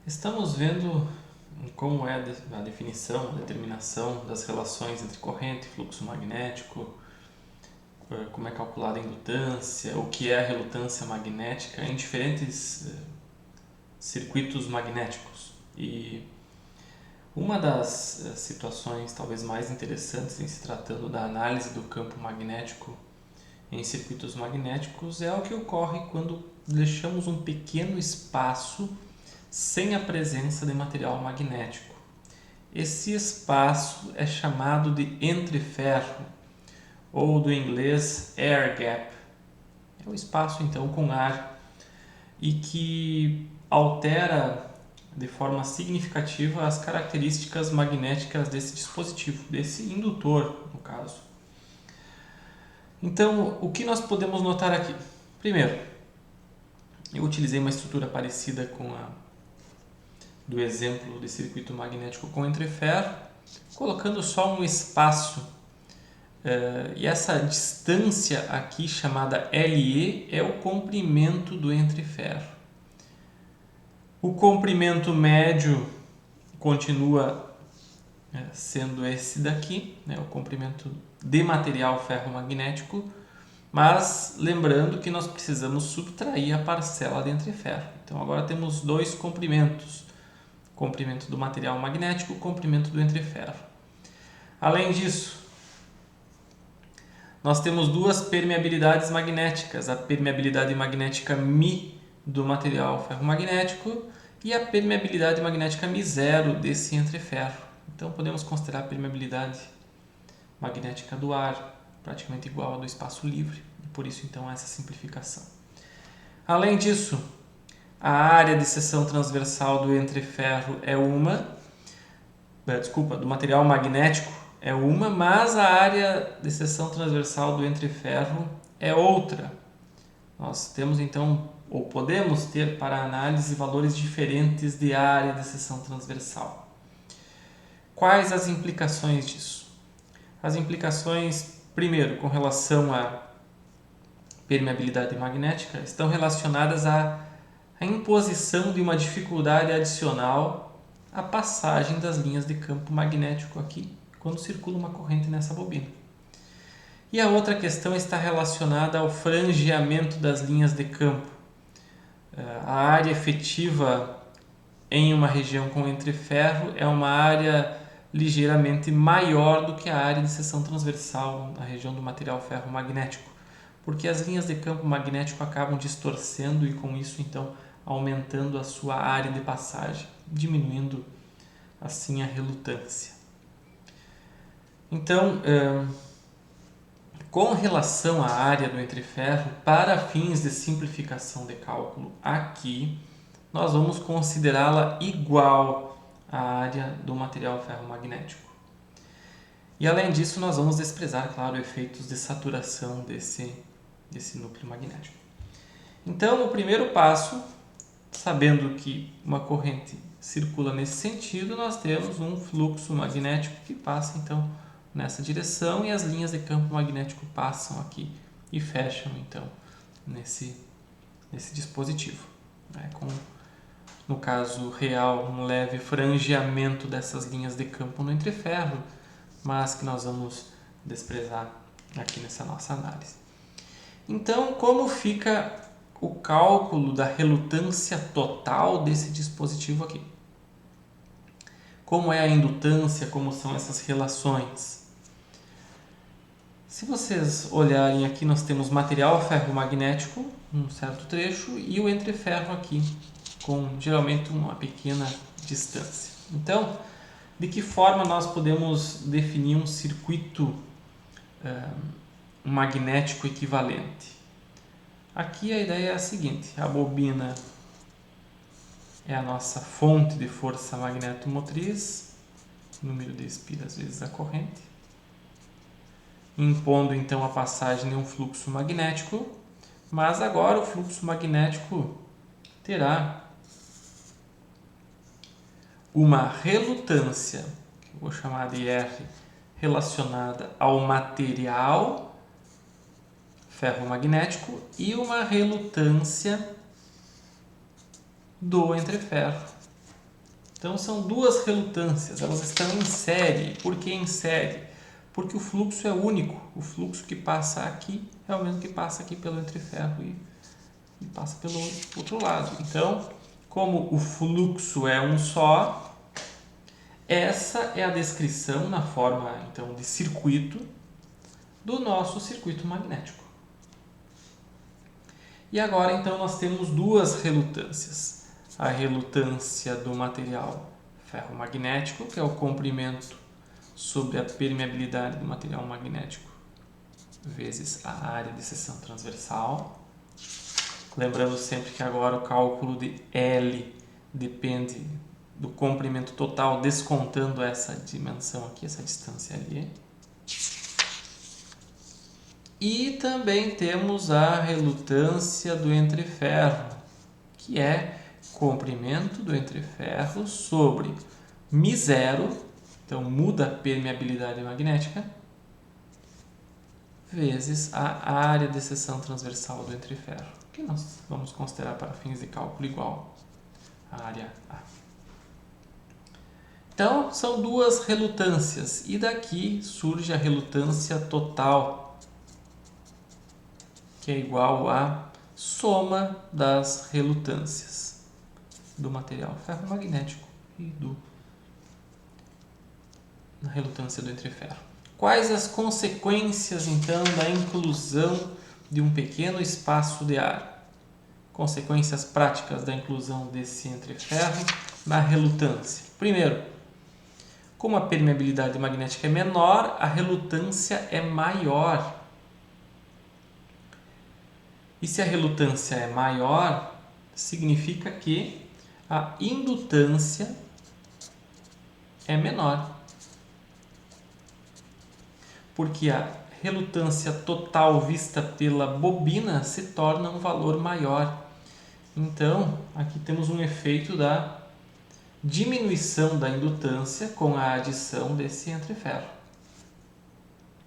Estamos vendo como é a definição, a determinação das relações entre corrente e fluxo magnético, como é calculada a indutância, o que é a relutância magnética em diferentes circuitos magnéticos. E uma das situações talvez mais interessantes em se tratando da análise do campo magnético em circuitos magnéticos é o que ocorre quando deixamos um pequeno espaço sem a presença de material magnético. Esse espaço é chamado de entreferro, ou do inglês air gap. É o espaço então com ar e que altera de forma significativa as características magnéticas desse dispositivo, desse indutor, no caso. Então, o que nós podemos notar aqui? Primeiro, eu utilizei uma estrutura parecida com a do exemplo de circuito magnético com entreferro, colocando só um espaço. E essa distância aqui, chamada LE, é o comprimento do entreferro. O comprimento médio continua sendo esse daqui, né, o comprimento de material ferromagnético, mas lembrando que nós precisamos subtrair a parcela de entreferro. Então agora temos dois comprimentos, comprimento do material magnético, comprimento do entreferro. Além disso, nós temos duas permeabilidades magnéticas, a permeabilidade magnética μ do material ferromagnético e a permeabilidade magnética μ0 desse entreferro. Então podemos considerar a permeabilidade magnética do ar praticamente igual à do espaço livre, e por isso então essa simplificação. Além disso, a área de seção transversal do entreferro é do material magnético é uma, mas a área de seção transversal do entreferro é outra. Nós temos então, ou podemos ter para análise, valores diferentes de área de seção transversal. Quais as implicações disso? As implicações, primeiro, com relação à permeabilidade magnética, estão relacionadas à imposição de uma dificuldade adicional à passagem das linhas de campo magnético aqui, quando circula uma corrente nessa bobina. E a outra questão está relacionada ao frangeamento das linhas de campo. A área efetiva em uma região com entreferro é uma área ligeiramente maior do que a área de seção transversal na região do material ferromagnético, porque as linhas de campo magnético acabam distorcendo e com isso então aumentando a sua área de passagem, diminuindo assim a relutância. Então, com relação à área do entreferro, para fins de simplificação de cálculo aqui, nós vamos considerá-la igual à área do material ferromagnético. E além disso, nós vamos desprezar, claro, efeitos de saturação desse núcleo magnético. Então, o primeiro passo, sabendo que uma corrente circula nesse sentido, nós temos um fluxo magnético que passa então nessa direção e as linhas de campo magnético passam aqui e fecham então nesse dispositivo, né? Com, no caso real, um leve frangeamento dessas linhas de campo no entreferro, mas que nós vamos desprezar aqui nessa nossa análise. Então, como fica o cálculo da relutância total desse dispositivo aqui? Como é a indutância, como são essas relações? Se vocês olharem aqui, nós temos material ferromagnético, um certo trecho, e o entreferro aqui, com geralmente uma pequena distância. Então, de que forma nós podemos definir um circuito magnético equivalente? Aqui a ideia é a seguinte: a bobina é a nossa fonte de força magnetomotriz, número de espiras vezes a corrente, impondo então a passagem de um fluxo magnético, mas agora o fluxo magnético terá uma relutância, que eu vou chamar de R, relacionada ao material ferromagnético e uma relutância do entreferro, Então são duas relutâncias, elas estão em série. Por que em série? Porque o fluxo é único. O fluxo que passa aqui é o mesmo que passa aqui pelo entreferro e passa pelo outro lado. Então, como o fluxo é um só, essa é a descrição na forma então de circuito do nosso circuito magnético. E agora então nós temos duas relutâncias. A relutância do material ferromagnético, que é o comprimento sobre a permeabilidade do material magnético vezes a área de seção transversal. Lembrando sempre que agora o cálculo de L depende do comprimento total, descontando essa dimensão aqui, essa distância ali. E também temos a relutância do entreferro, que é comprimento do entreferro sobre μ0, então muda a permeabilidade magnética, vezes a área de seção transversal do entreferro, que nós vamos considerar para fins de cálculo igual à área A. Então, são duas relutâncias, e daqui surge a relutância total, que é igual à soma das relutâncias do material ferromagnético e da relutância do entreferro. Quais as consequências, então, da inclusão de um pequeno espaço de ar? Consequências práticas da inclusão desse entreferro na relutância. Primeiro, como a permeabilidade magnética é menor, a relutância é maior. E se a relutância é maior, significa que a indutância é menor. Porque a relutância total vista pela bobina se torna um valor maior. Então, aqui temos um efeito da diminuição da indutância com a adição desse entreferro.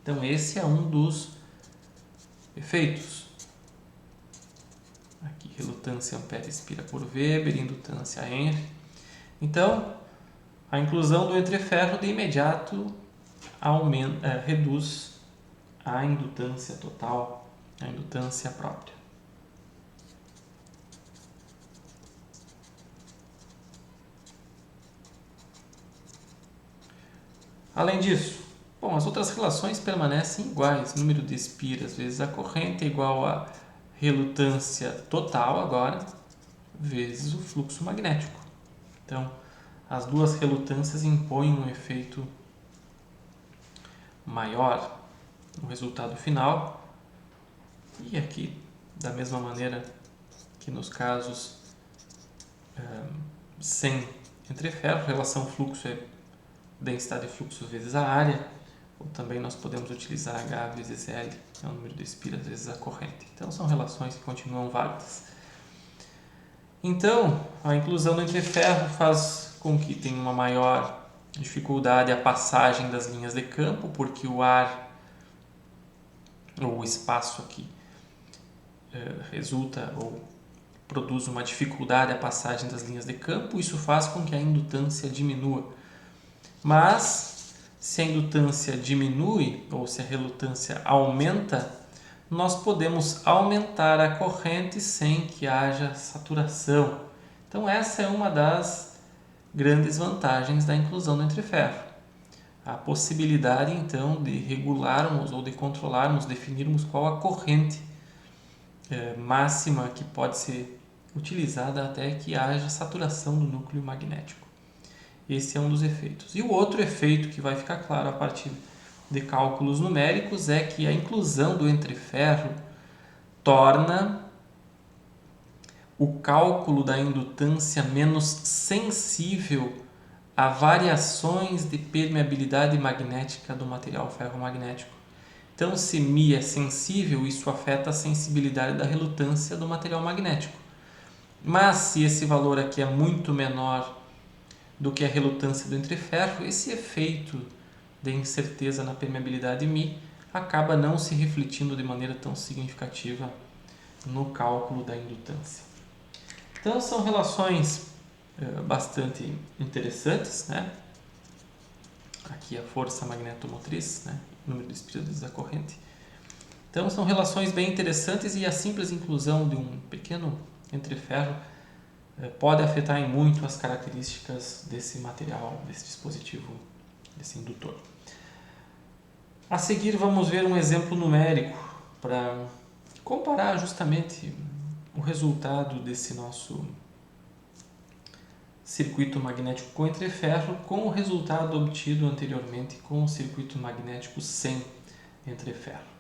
Então, esse é um dos efeitos. Aqui, relutância ampere inspira por Weber, indutância Henry. Então, a inclusão do entreferro de imediato reduz a indutância total, a indutância própria. Além disso, as outras relações permanecem iguais. Número de espiras vezes a corrente é igual a relutância total agora, vezes o fluxo magnético. Então, as duas relutâncias impõem um efeito maior no resultado final. E aqui, da mesma maneira que nos casos sem entreferro, relação fluxo é densidade de fluxo vezes a área, ou também nós podemos utilizar H vezes L, que é o número de espiras vezes a corrente. Então, são relações que continuam válidas. Então, a inclusão do entreferro faz com que tenha uma maior dificuldade a passagem das linhas de campo, porque o ar, ou o espaço aqui, resulta ou produz uma dificuldade a passagem das linhas de campo. Isso faz com que a indutância diminua. Mas, se a indutância diminui, ou se a relutância aumenta, nós podemos aumentar a corrente sem que haja saturação. Então, essa é uma das grandes vantagens da inclusão do entreferro. A possibilidade, então, de regularmos ou de controlarmos, definirmos qual a corrente máxima que pode ser utilizada até que haja saturação do núcleo magnético. Esse é um dos efeitos. E o outro efeito que vai ficar claro a partir de cálculos numéricos é que a inclusão do entreferro torna o cálculo da indutância menos sensível a variações de permeabilidade magnética do material ferromagnético. Então, se μ é sensível, isso afeta a sensibilidade da relutância do material magnético. Mas, se esse valor aqui é muito menor do que a relutância do entreferro, esse efeito de incerteza na permeabilidade μ acaba não se refletindo de maneira tão significativa no cálculo da indutância. Então, são relações bastante interessantes, né? Aqui a força magnetomotriz, né? Número de espiras da corrente. Então são relações bem interessantes e a simples inclusão de um pequeno entreferro pode afetar em muito as características desse material, desse dispositivo, desse indutor. A seguir vamos ver um exemplo numérico para comparar justamente o resultado desse nosso circuito magnético com entreferro com o resultado obtido anteriormente com o circuito magnético sem entreferro.